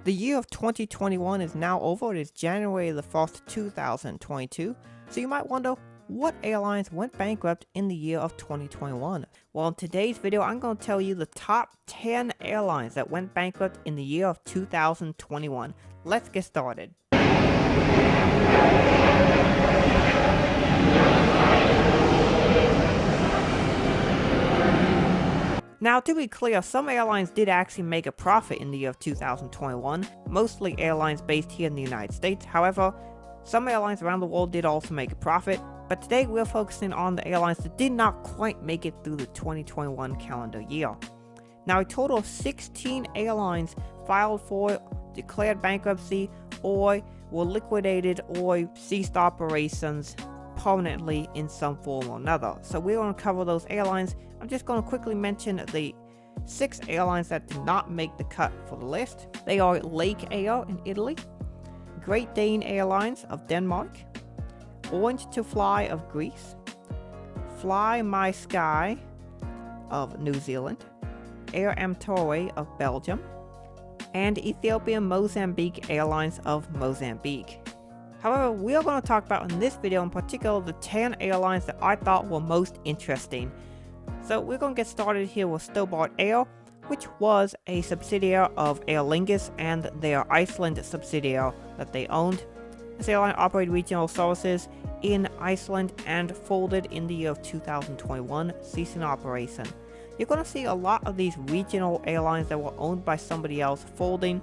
The year of 2021 is now over. It is January the 1st, 2022. So you might wonder, what airlines went bankrupt in the year of 2021? Well, in today's video, I'm going to tell you the top 10 airlines that went bankrupt in the year of 2021. Let's get started. Now, to be clear, some airlines did actually make a profit in the year of 2021, mostly airlines based here in the United States. However, some airlines around the world did also make a profit, but today we're focusing on the airlines that did not quite make it through the 2021 calendar year. Now, a total of 16 airlines filed for declared bankruptcy or were liquidated or ceased operations permanently in some form or another. So we're going to cover those airlines. I'm just going to quickly mention the 6 airlines that did not make the cut for the list. They are Lake Air in Italy, Great Dane Airlines of Denmark, Orange to Fly of Greece, Fly My Sky of New Zealand, Air Amtoe of Belgium, and Ethiopian Mozambique Airlines of Mozambique. However, we are going to talk about in this video in particular the 10 airlines that I thought were most interesting. So we're going to get started here with Stobart Air, which was a subsidiary of Aer Lingus and their Iceland subsidiary that they owned. This airline operated regional services in Iceland and folded in the year of 2021, ceasing operation. You're going to see a lot of these regional airlines that were owned by somebody else folding.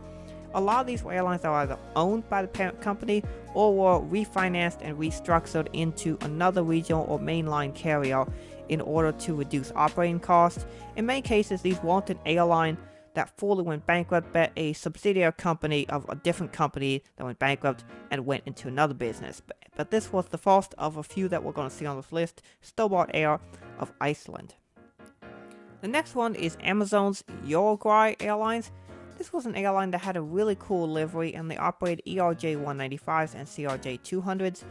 A lot of these airlines are either owned by the parent company or were refinanced and restructured into another regional or mainline carrier in order to reduce operating costs. In many cases, these weren't an airline that fully went bankrupt, but a subsidiary company of a different company that went bankrupt and went into another business. But this was the first of a few that we're going to see on this list, Stobart Air of Iceland. The next one is Amazon's Uruguay Airlines. This was an airline that had a really cool livery, and they operated ERJ-195s and CRJ-200s.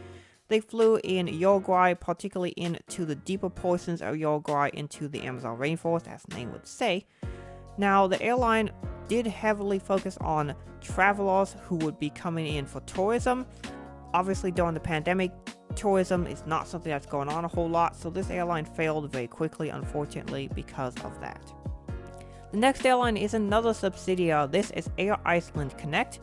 They flew in Uruguay, particularly into the deeper portions of Uruguay into the Amazon rainforest, as the name would say. Now, the airline did heavily focus on travelers who would be coming in for tourism. Obviously, during the pandemic, tourism is not something that's going on a whole lot, so this airline failed very quickly, unfortunately, because of that. The next airline is another subsidiary. This is Air Iceland Connect.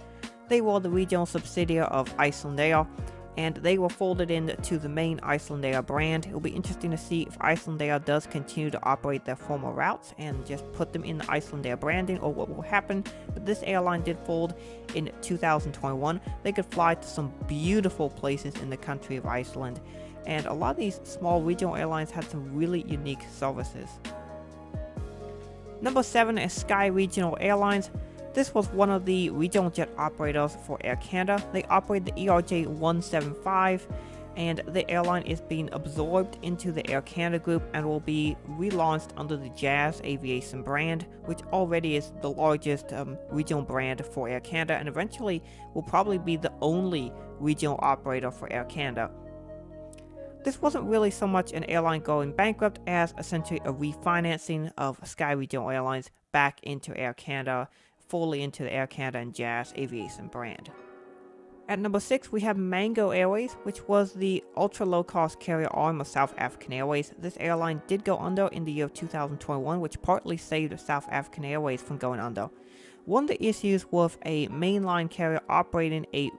They were the regional subsidiary of Icelandair, and they were folded into the main Icelandair brand. It will be interesting to see if Icelandair does continue to operate their former routes and just put them in the Icelandair branding, or what will happen. But this airline did fold in 2021. They could fly to some beautiful places in the country of Iceland, and a lot of these small regional airlines had some really unique services. Number 7 is Sky Regional Airlines. This was one of the regional jet operators for Air Canada. They operate the ERJ-175, and the airline is being absorbed into the Air Canada group and will be relaunched under the Jazz Aviation brand, which already is the largest regional brand for Air Canada, and eventually will probably be the only regional operator for Air Canada. This wasn't really so much an airline going bankrupt as essentially a refinancing of Sky Regional Airlines back into Air Canada, fully into the Air Canada and Jazz Aviation brand. At number 6, we have Mango Airways, which was the ultra-low-cost carrier arm of South African Airways. This airline did go under in the year of 2021, which partly saved South African Airways from going under. One of the issues with a mainline carrier operating a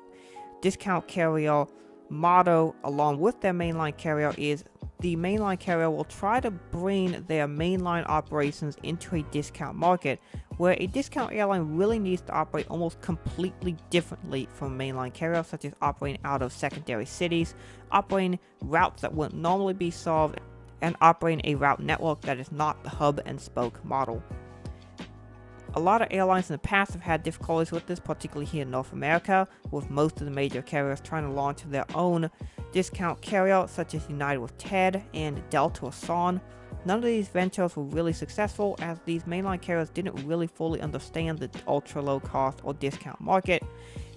discount carrier motto along with their mainline carrier is the mainline carrier will try to bring their mainline operations into a discount market, where a discount airline really needs to operate almost completely differently from mainline carriers, such as operating out of secondary cities, operating routes that wouldn't normally be served, and operating a route network that is not the hub and spoke model. A lot of airlines in the past have had difficulties with this, particularly here in North America, with most of the major carriers trying to launch their own discount carrier, such as United with TED and Delta with SON. None of these ventures were really successful, as these mainline carriers didn't really fully understand the ultra low cost or discount market.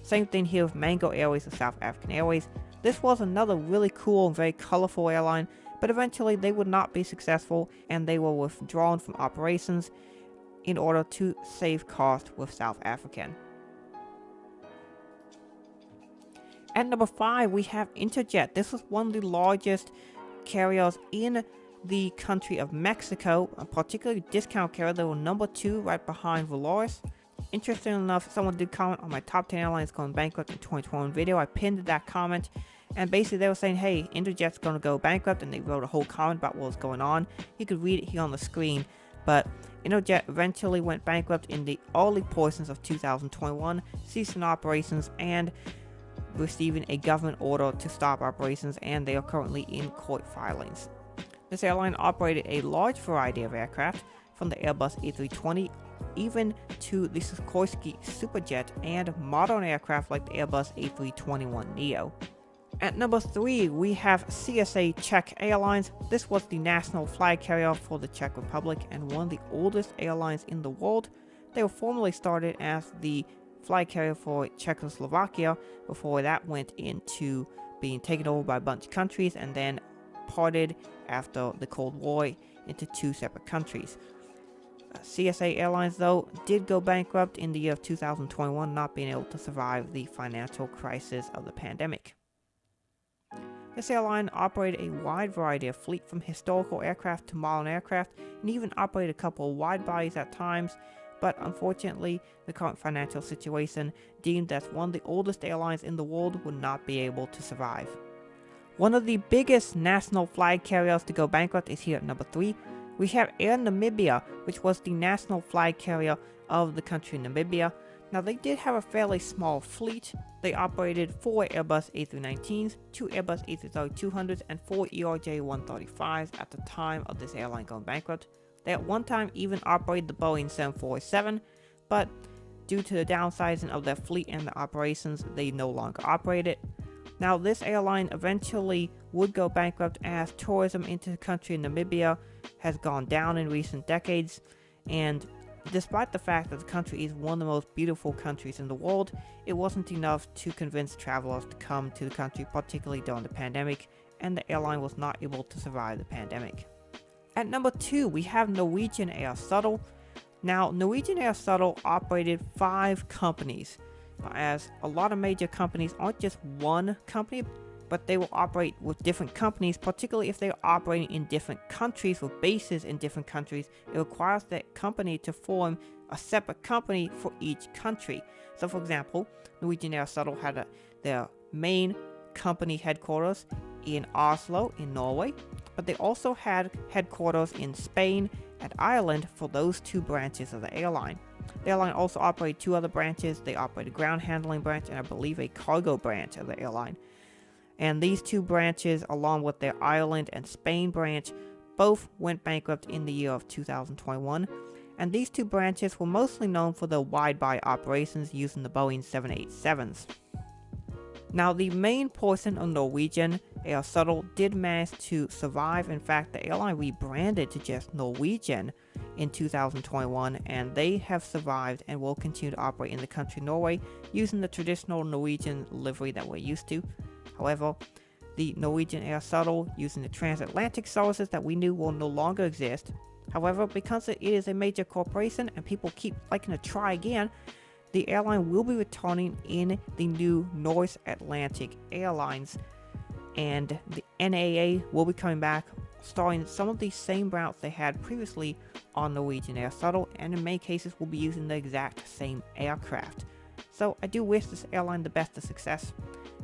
Same thing here with Mango Airways and South African Airways. This was another really cool and very colorful airline, but eventually they would not be successful and they were withdrawn from operations in order to save cost with South African. At number 5, we have Interjet. This was one of the largest carriers in the country of Mexico, a particularly discount carrier. They were number 2 right behind Volaris. Interesting enough, someone did comment on my top 10 airlines going bankrupt in 2021 video. I pinned that comment, and basically they were saying, hey, Interjet's going to go bankrupt, and they wrote a whole comment about what was going on. You could read it here on the screen, but Interjet eventually went bankrupt in the early portions of 2021, ceasing operations and receiving a government order to stop operations, and they are currently in court filings. This airline operated a large variety of aircraft, from the Airbus A320 even to the Sikorsky Superjet and modern aircraft like the Airbus A321neo. At number 3, we have CSA Czech Airlines. This was the national flag carrier for the Czech Republic and one of the oldest airlines in the world. They were formerly started as the flag carrier for Czechoslovakia before that went into being taken over by a bunch of countries and then parted after the Cold War into 2 separate countries. CSA Airlines, though, did go bankrupt in the year of 2021, not being able to survive the financial crisis of the pandemic. This airline operated a wide variety of fleet, from historical aircraft to modern aircraft, and even operated a couple of wide bodies at times, but unfortunately, the current financial situation deemed that one of the oldest airlines in the world would not be able to survive. One of the biggest national flag carriers to go bankrupt is here at number 3. We have Air Namibia, which was the national flag carrier of the country Namibia. Now, they did have a fairly small fleet. They operated 4 Airbus A319s, 2 Airbus A330-200s, and 4 ERJ-135s at the time of this airline going bankrupt. They at one time even operated the Boeing 747, but due to the downsizing of their fleet and the operations, they no longer operate it. Now, this airline eventually would go bankrupt as tourism into the country Namibia has gone down in recent decades, and despite the fact that the country is one of the most beautiful countries in the world, it wasn't enough to convince travelers to come to the country, particularly during the pandemic, and the airline was not able to survive the pandemic. At number 2, we have Norwegian Air Shuttle. Now, Norwegian Air Shuttle operated 5 companies, as a lot of major companies aren't just one company, but they will operate with different companies, particularly if they're operating in different countries with bases in different countries. It requires that company to form a separate company for each country. So, for example, Norwegian Air Shuttle had their main company headquarters in Oslo in Norway, but they also had headquarters in Spain and Ireland for those 2 branches of the airline. The airline also operated 2 other branches. They operated a ground handling branch and I believe a cargo branch of the airline. And these 2 branches, along with their Ireland and Spain branch, both went bankrupt in the year of 2021. And these 2 branches were mostly known for their wide-body operations using the Boeing 787s. Now, the main portion of Norwegian Air Shuttle did manage to survive. In fact, the airline rebranded to just Norwegian in 2021, and they have survived and will continue to operate in the country Norway using the traditional Norwegian livery that we're used to. However, the Norwegian Air Shuttle using the transatlantic services that we knew will no longer exist. However, because it is a major corporation and people keep liking to try again, the airline will be returning in the new North Atlantic Airlines, and the NAA will be coming back, starring some of the same routes they had previously on Norwegian Air Shuttle, and in many cases will be using the exact same aircraft. So I do wish this airline the best of success,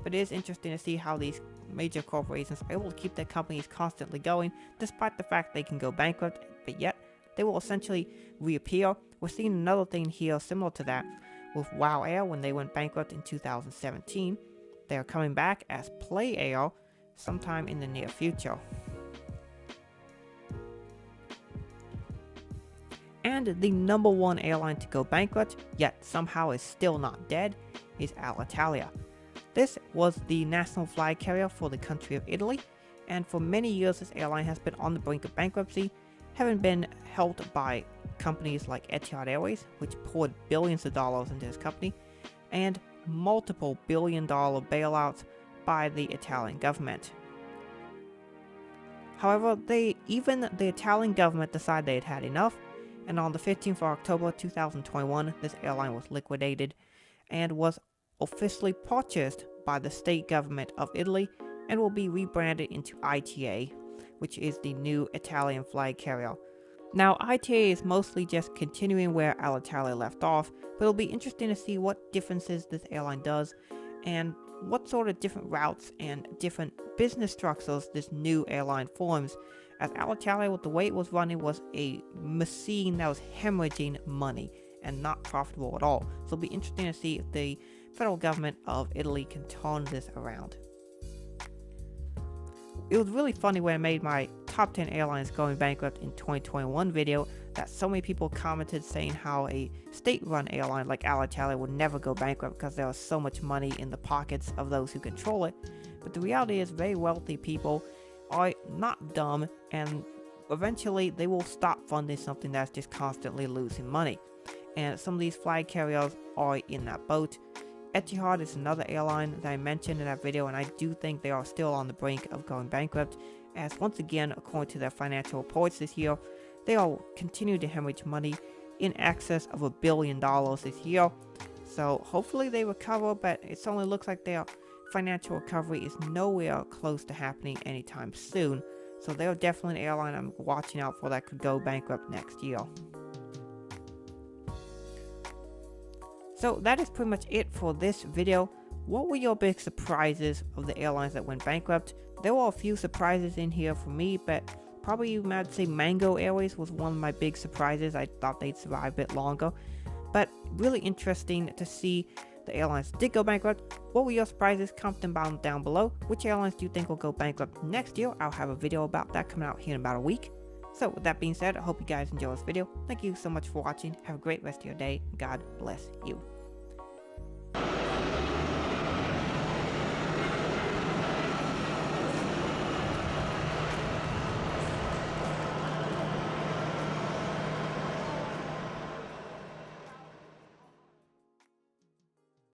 but it is interesting to see how these major corporations are able to keep their companies constantly going, despite the fact they can go bankrupt, but yet they will essentially reappear. We're seeing another thing here similar to that with WOW Air when they went bankrupt in 2017. They are coming back as Play Air sometime in the near future. And the number 1 airline to go bankrupt, yet somehow is still not dead, is Alitalia. This was the national flag carrier for the country of Italy, and for many years this airline has been on the brink of bankruptcy, having been helped by companies like Etihad Airways, which poured billions of dollars into this company, and multiple billion-dollar bailouts by the Italian government. However, even the Italian government decided they had had enough, and on the 15th of October 2021, this airline was liquidated and was officially purchased by the state government of Italy and will be rebranded into ITA, which is the new Italian flag carrier. Now, ITA is mostly just continuing where Alitalia left off, but it'll be interesting to see what differences this airline does and what sort of different routes and different business structures this new airline forms, as Alitalia, with the way it was running, was a machine that was hemorrhaging money and not profitable at all. So it'll be interesting to see if the federal government of Italy can turn this around. It was really funny when I made my top 10 airlines going bankrupt in 2021 video that so many people commented saying how a state-run airline like Alitalia would never go bankrupt because there was so much money in the pockets of those who control it. But the reality is very wealthy people are not dumb, and eventually they will stop funding something that's just constantly losing money. And some of these flag carriers are in that boat. Etihad is another airline that I mentioned in that video, and I do think they are still on the brink of going bankrupt, as once again, according to their financial reports this year, they will continue to hemorrhage money in excess of $1 billion this year. So hopefully they recover, but it only looks like their financial recovery is nowhere close to happening anytime soon. So they're definitely an airline I'm watching out for that could go bankrupt next year. So that is pretty much it for this video. What were your big surprises of the airlines that went bankrupt? There were a few surprises in here for me, but probably you might say Mango Airways was one of my big surprises. I thought they'd survive a bit longer, but really interesting to see the airlines did go bankrupt. What were your surprises? Comment them down below. Which airlines do you think will go bankrupt next year? I'll have a video about that coming out here in about a week. So with that being said, I hope you guys enjoy this video. Thank you so much for watching. Have a great rest of your day. God bless you.